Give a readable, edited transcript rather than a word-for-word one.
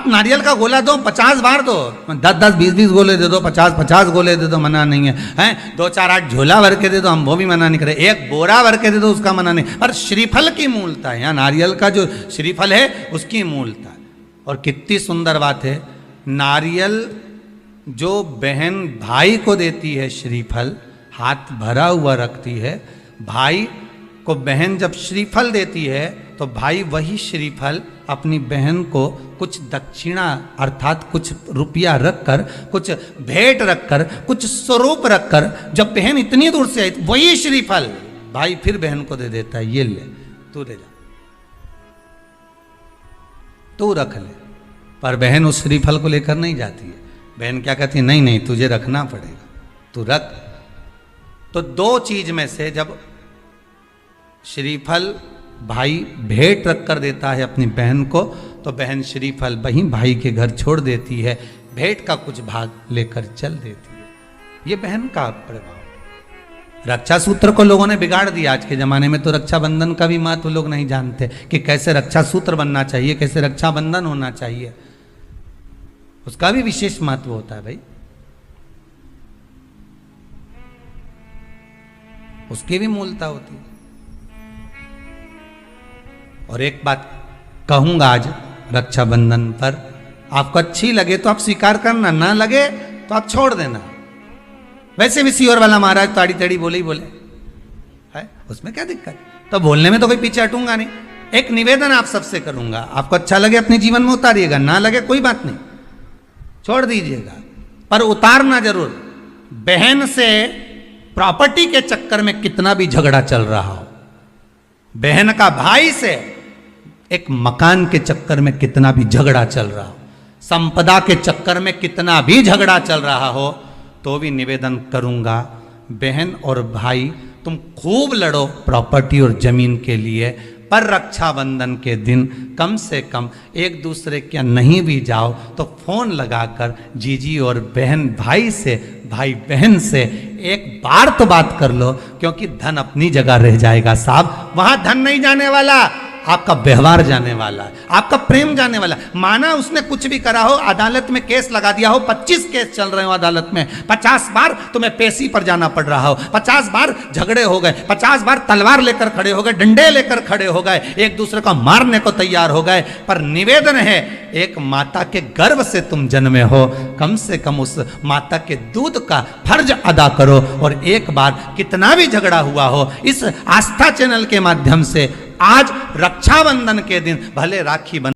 नारियल का गोला दो 50 बार दो, 10-10, 20-20 गोले दे दो, 50-50 गोले दे दो, मना नहीं है, हैं 2-4-8 झोला भर के दे दो, हम वो भी मना नहीं कर रहे, एक बोरा भर के दे दो, उसका मना नहीं। पर श्रीफल की मूलता है, यहाँ नारियल का जो श्रीफल है उसकी मूलता है। और कितनी सुंदर बात है, नारियल जो बहन भाई को देती है श्रीफल, हाथ भरा हुआ रखती है, भाई को बहन जब श्रीफल देती है तो भाई वही श्रीफल अपनी बहन को कुछ दक्षिणा अर्थात कुछ रुपया रखकर, कुछ भेंट रखकर, कुछ स्वरूप रखकर, जब बहन इतनी दूर से आई वही श्रीफल भाई फिर बहन को दे देता है, ये ले तू ले जा, तू रख ले। पर बहन उस श्रीफल को लेकर नहीं जाती है, बहन क्या कहती है, नहीं नहीं तुझे रखना पड़ेगा, तू रख। तो दो चीज में से जब श्रीफल भाई भेंट रख कर देता है अपनी बहन को, तो बहन श्रीफल वहीं भाई के घर छोड़ देती है, भेंट का कुछ भाग लेकर चल देती है। ये बहन का प्रभाव। रक्षा सूत्र को लोगों ने बिगाड़ दिया आज के जमाने में, तो रक्षाबंधन का भी महत्व लोग नहीं जानते कि कैसे रक्षा सूत्र बनना चाहिए, कैसे रक्षाबंधन होना चाहिए, उसका भी विशेष महत्व होता है भाई, उसकी भी मूलता होती है। और एक बात कहूंगा आज रक्षाबंधन पर, आपको अच्छी लगे तो आप स्वीकार करना, ना लगे तो आप छोड़ देना। वैसे भी सियोर वाला महाराज ताड़ी ताड़ी बोले ही बोले है, उसमें क्या दिक्कत, तो बोलने में तो कोई पीछे हटूंगा नहीं। एक निवेदन आप सबसे करूंगा, आपको अच्छा लगे अपने जीवन में उतारिएगा, ना लगे कोई बात नहीं, छोड़ दीजिएगा, पर उतारना जरूर। बहन से प्रॉपर्टी के चक्कर में कितना भी झगड़ा चल रहा हो, बहन का भाई से एक मकान के चक्कर में कितना भी झगड़ा चल रहा हो, संपदा के चक्कर में कितना भी झगड़ा चल रहा हो, तो भी निवेदन करूंगा, बहन और भाई तुम खूब लड़ो प्रॉपर्टी और जमीन के लिए, पर रक्षाबंधन के दिन कम से कम एक दूसरे के नहीं भी जाओ तो फोन लगाकर जीजी और बहन भाई से, भाई बहन से एक बार तो बात कर लो, क्योंकि धन अपनी जगह रह जाएगा साहब, वहां धन नहीं जाने वाला, आपका व्यवहार जाने वाला है, आपका प्रेम जाने वाला। माना उसने कुछ भी करा हो, अदालत में केस लगा दिया हो, 25 केस चल रहे हो अदालत में, 50 बार तुम्हें पेशी पर जाना पड़ रहा हो, 50 बार झगड़े हो गए, 50 बार तलवार लेकर खड़े हो गए, डंडे लेकर खड़े हो गए, एक दूसरे को मारने को तैयार हो गए, पर निवेदन है एक माता के गर्भ से तुम जन्मे हो, कम से कम उस माता के दूध का फर्ज अदा करो। और एक बार कितना भी झगड़ा हुआ हो, इस आस्था चैनल के माध्यम से आज रक्षाबंधन के दिन भले राखी बन